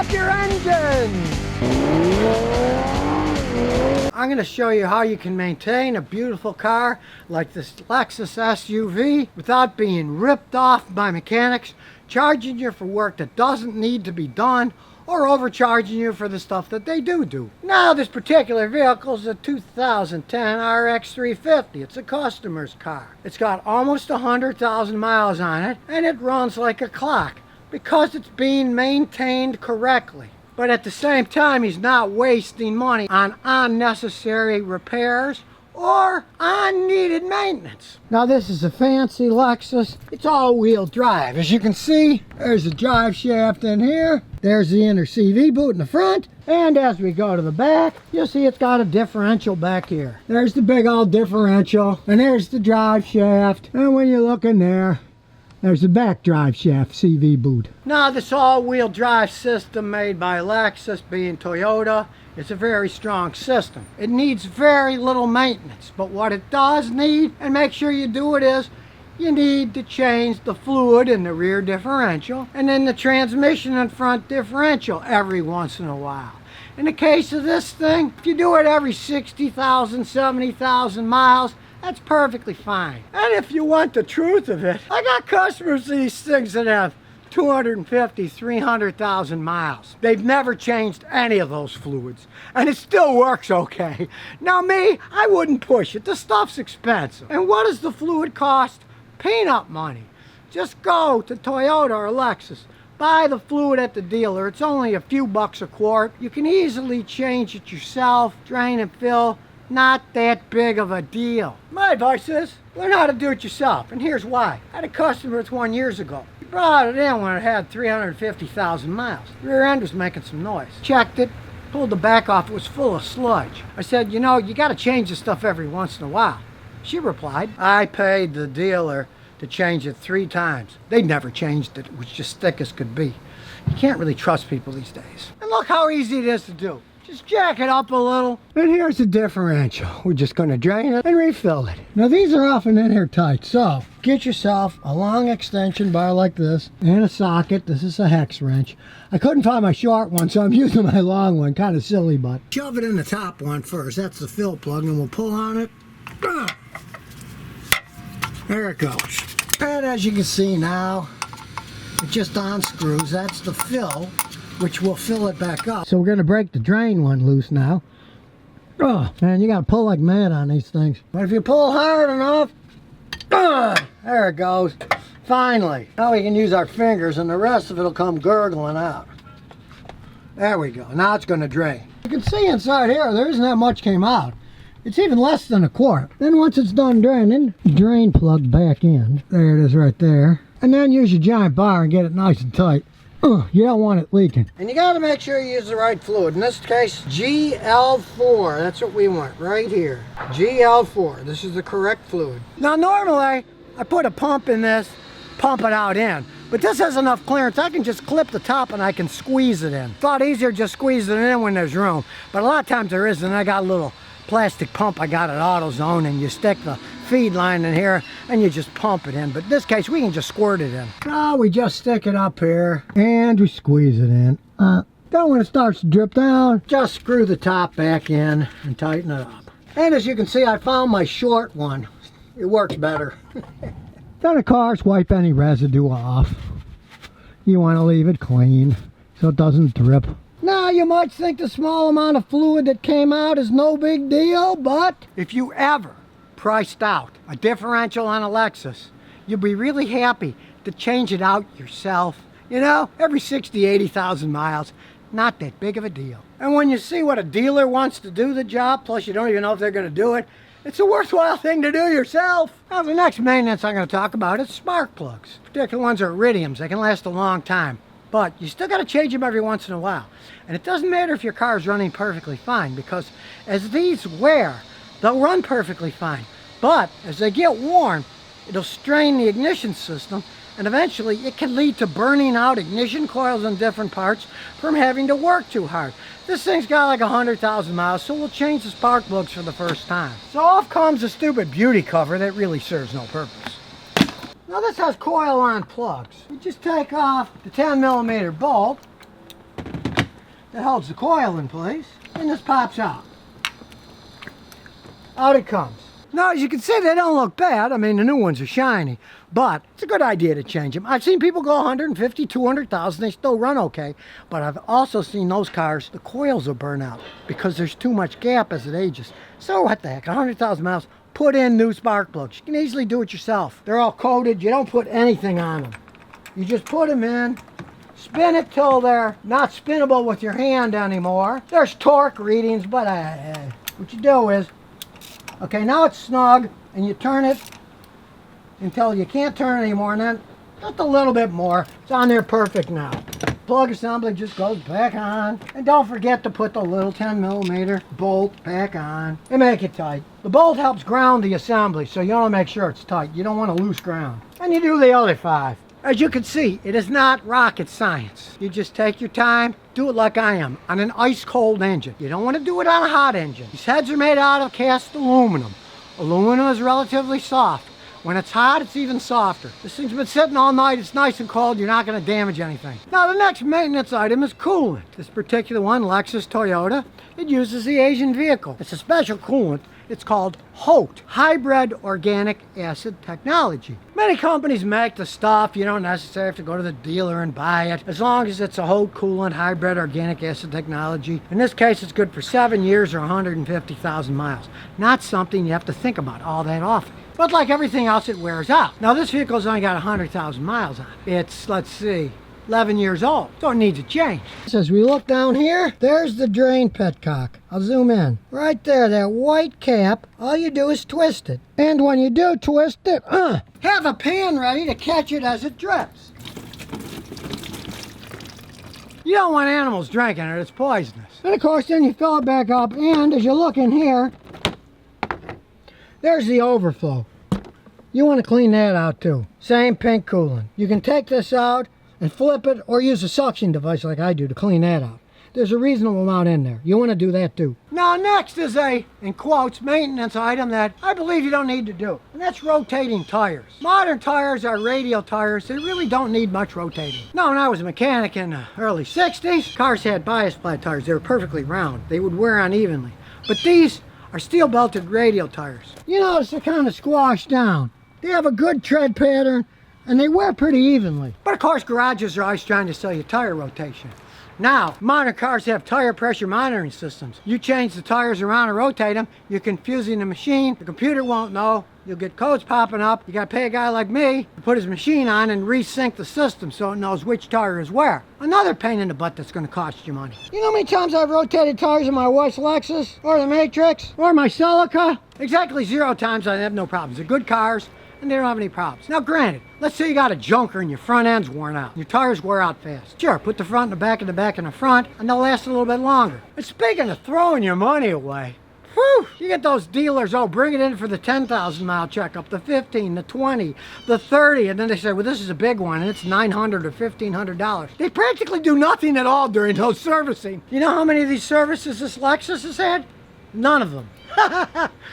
up your engine! I'm going to show you how you can maintain a beautiful car like this Lexus SUV without being ripped off by mechanics, charging you for work that doesn't need to be done, or overcharging you for the stuff that they do. Now this particular vehicle is a 2010 RX 350. It's a customer's car. It's got almost 100,000 miles on it, and it runs like a clock because it's being maintained correctly. But at the same time, he's not wasting money on unnecessary repairs or unneeded maintenance. Now this is a fancy Lexus. It's all-wheel drive. As you can see, there's a drive shaft in here. There's the inner CV boot in the front. And as we go to the back, you'll see it's got a differential back here. There's the big old differential. And there's the drive shaft. And when you look in there, there's the back drive shaft CV boot. Now this all-wheel drive system made by Lexus, being Toyota, it's a very strong system. It needs very little maintenance, but what it does need, and make sure you do it, is you need to change the fluid in the rear differential and then the transmission and front differential every once in a while. In the case of this thing, if you do it every 60,000, 70,000 miles, that's perfectly fine. And if you want the truth of it, I got customers of these things that have 250, 300,000 miles. They've never changed any of those fluids, and it still works okay. Now me, I wouldn't push it. The stuff's expensive. And what does the fluid cost? Peanut money. Just go to Toyota or Lexus. Buy the fluid at the dealer. It's only a few bucks a quart. You can easily change it yourself, drain and fill. Not that big of a deal. My advice is, learn how to do it yourself, and here's why. I had a customer with one years ago. He brought it in when it had 350,000 miles. The rear end was making some noise. Checked it, pulled the back off, it was full of sludge. I said, you know, you gotta change this stuff every once in a while. She replied, I paid the dealer to change it 3 times. They never changed it. It was just thick as could be. You can't really trust people these days. And look how easy it is to do. Just jack it up a little. And here's the differential. We're just going to drain it and refill it. Now these are often in here tight, so get yourself a long extension bar like this and a socket. This is a hex wrench. I couldn't find my short one, so I'm using my long one. Kind of silly, but shove it in the top one first. That's the fill plug, and we'll pull on it. There it goes. And as you can see now, it just unscrews. That's the fill, which will fill it back up. So we're going to break the drain one loose now. Oh, man, you got to pull like mad on these things. But if you pull hard enough, there it goes. Finally. Now we can use our fingers and the rest of it will come gurgling out. There we go. Now it's going to drain. You can see inside here, there isn't that much came out. It's even less than a quart. Then once it's done draining, drain plug back in. There it is right there. And then use your giant bar and get it nice and tight. You don't want it leaking. And you got to make sure you use the right fluid. In this case, GL4. That's what we want right here. GL4. This is the correct fluid. Now normally, I put a pump in this, pump it out in. But this has enough clearance, I can just clip the top and I can squeeze it in. It's a lot easier just squeezing it in when there's room. But a lot of times there isn't. I got a little plastic pump I got at AutoZone, and you stick the feed line in here and you just pump it in. But in this case, we can just squirt it in. Now we just stick it up here and we squeeze it in. Then when it starts to drip down, just screw the top back in and tighten it up. And as you can see, I found my short one. It works better. Then of course, wipe any residue off. You want to leave it clean so it doesn't drip. Now you might think the small amount of fluid that came out is no big deal, but if you ever priced out a differential on a Lexus, you'll be really happy to change it out yourself. You know, every 60, 80,000 miles, not that big of a deal. And when you see what a dealer wants to do the job, plus you don't even know if they're going to do it, it's a worthwhile thing to do yourself. Now the next maintenance I'm going to talk about is spark plugs. Particular ones are iridiums. They can last a long time. But you still got to change them every once in a while. And it doesn't matter if your car is running perfectly fine, because as these wear, they'll run perfectly fine. But as they get worn, it'll strain the ignition system, and eventually it can lead to burning out ignition coils in different parts from having to work too hard. This thing's got like 100,000 miles, so we'll change the spark plugs for the first time. So off comes a stupid beauty cover that really serves no purpose. Now this has coil-on plugs. You just take off the 10mm bolt, that holds the coil in place, and this pops out. Out it comes. Now, as you can see, they don't look bad. I mean, the new ones are shiny, but it's a good idea to change them. I've seen people go 150, 200,000, they still run okay, but I've also seen those cars, the coils will burn out because there's too much gap as it ages. So what the heck, 100,000 miles, put in new spark plugs. You can easily do it yourself. They're all coated. You don't put anything on them. You just put them in, spin it till they're not spinnable with your hand anymore. There's torque readings, but what you do is, okay, now it's snug, and you turn it until you can't turn it anymore, and then just a little bit more. It's on there perfect now. Plug assembly just goes back on. And don't forget to put the little 10mm bolt back on and make it tight. The bolt helps ground the assembly, so you want to make sure it's tight. You don't want to lose ground. And you do the other 5. As you can see, it is not rocket science. You just take your time, do it like I am, on an ice cold engine. You don't want to do it on a hot engine. These heads are made out of cast aluminum. Aluminum is relatively soft. When it's hot, it's even softer. This thing's been sitting all night, it's nice and cold, you're not going to damage anything. Now the next maintenance item is coolant. This particular one, Lexus Toyota, it uses the Asian vehicle. It's a special coolant. It's called HOT, Hybrid Organic Acid Technology. Many companies make the stuff. You don't necessarily have to go to the dealer and buy it. As long as it's a HOT coolant, Hybrid Organic Acid Technology. In this case, it's good for 7 years or 150,000 miles. Not something you have to think about all that often. But like everything else, it wears out. Now this vehicle's only got 100,000 miles on it. It's, let's see, 11 years old, so it needs a change. As we look down here, there's the drain petcock. I'll zoom in. Right there, that white cap, all you do is twist it. And when you do twist it, have a pan ready to catch it as it drips. You don't want animals drinking it, it's poisonous. And of course, then you fill it back up, and as you look in here, there's the overflow. You want to clean that out too. Same pink coolant. You can take this out and flip it, or use a suction device like I do to clean that out. There's a reasonable amount in there. You want to do that too. Now next is a, in quotes, maintenance item that I believe you don't need to do. And that's rotating tires. Modern tires are radial tires. They really don't need much rotating. Now when I was a mechanic in the early 60s, cars had bias ply tires. They were perfectly round. They would wear unevenly. But these are steel belted radial tires. You notice they're kind of squashed down. They have a good tread pattern, and they wear pretty evenly. But of course, garages are always trying to sell you tire rotation. Now, modern cars have tire pressure monitoring systems. You change the tires around and rotate them, you're confusing the machine, the computer won't know, you'll get codes popping up, you gotta pay a guy like me to put his machine on and resync the system so it knows which tire is where. Another pain in the butt that's gonna cost you money. You know how many times I've rotated tires in my wife's Lexus, or the Matrix, or my Celica? Exactly 0 times. I have no problems. They're good cars, and they don't have any problems. Now granted, let's say you got a junker and your front end's worn out. Your tires wear out fast. Sure, put the front in the back and the back in the front, and they'll last a little bit longer. But speaking of throwing your money away, whew, you get those dealers, oh, bring it in for the 10,000 mile checkup, the 15, the 20, the 30, and then they say, well, this is a big one, and it's $900 or $1,500. They practically do nothing at all during those servicing. You know how many of these services this Lexus has had? None of them.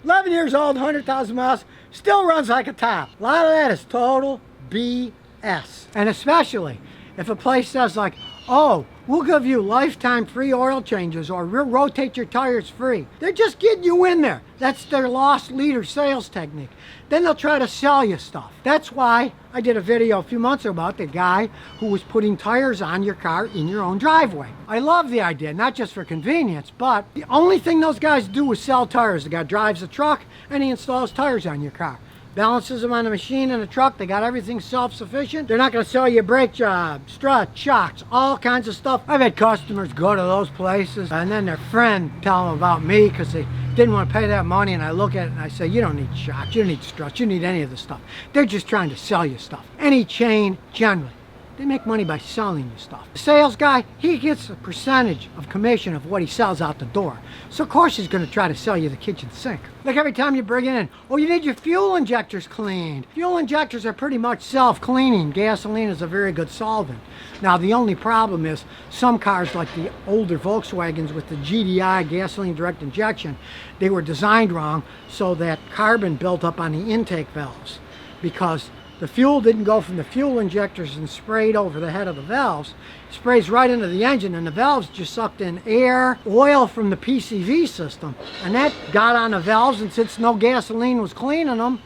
11 years old, 100,000 miles, still runs like a top. A lot of that is total BS. And especially if a place says like, oh, we'll give you lifetime free oil changes, or we'll rotate your tires free. They're just getting you in there. That's their lost leader sales technique. Then they'll try to sell you stuff. That's why I did a video a few months ago about the guy who was putting tires on your car in your own driveway. I love the idea, not just for convenience, but the only thing those guys do is sell tires. The guy drives a truck and he installs tires on your car. Balances them on the machine and the truck. They got everything self-sufficient. They're not going to sell you a brake job, strut, shocks, all kinds of stuff. I've had customers go to those places and then their friend tell them about me because they didn't want to pay that money, and I look at it and I say, you don't need shocks, you don't need struts, you don't need any of this stuff. They're just trying to sell you stuff. Any chain, generally, they make money by selling you stuff. The sales guy, he gets a percentage of commission of what he sells out the door. So of course he's going to try to sell you the kitchen sink. Like every time you bring it in, oh, you need your fuel injectors cleaned. Fuel injectors are pretty much self-cleaning. Gasoline is a very good solvent. Now the only problem is some cars like the older Volkswagens with the GDI, gasoline direct injection, they were designed wrong so that carbon built up on the intake valves, because the fuel didn't go from the fuel injectors and sprayed over the head of the valves. It sprays right into the engine, and the valves just sucked in air, oil from the PCV system, and that got on the valves, and since no gasoline was cleaning them,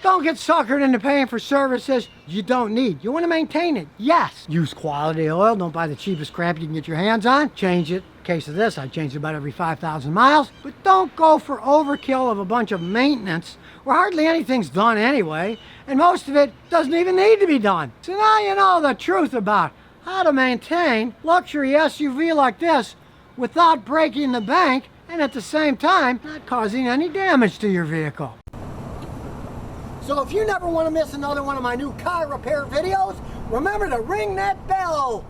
don't get suckered into paying for services you don't need. You want to maintain it, yes. Use quality oil. Don't buy the cheapest crap you can get your hands on. Change it. In case of this, I change it about every 5,000 miles. But don't go for overkill of a bunch of maintenance where hardly anything's done anyway, and most of it doesn't even need to be done. So now you know the truth about how to maintain luxury SUV like this without breaking the bank and at the same time not causing any damage to your vehicle. So if you never want to miss another one of my new car repair videos, remember to ring that bell.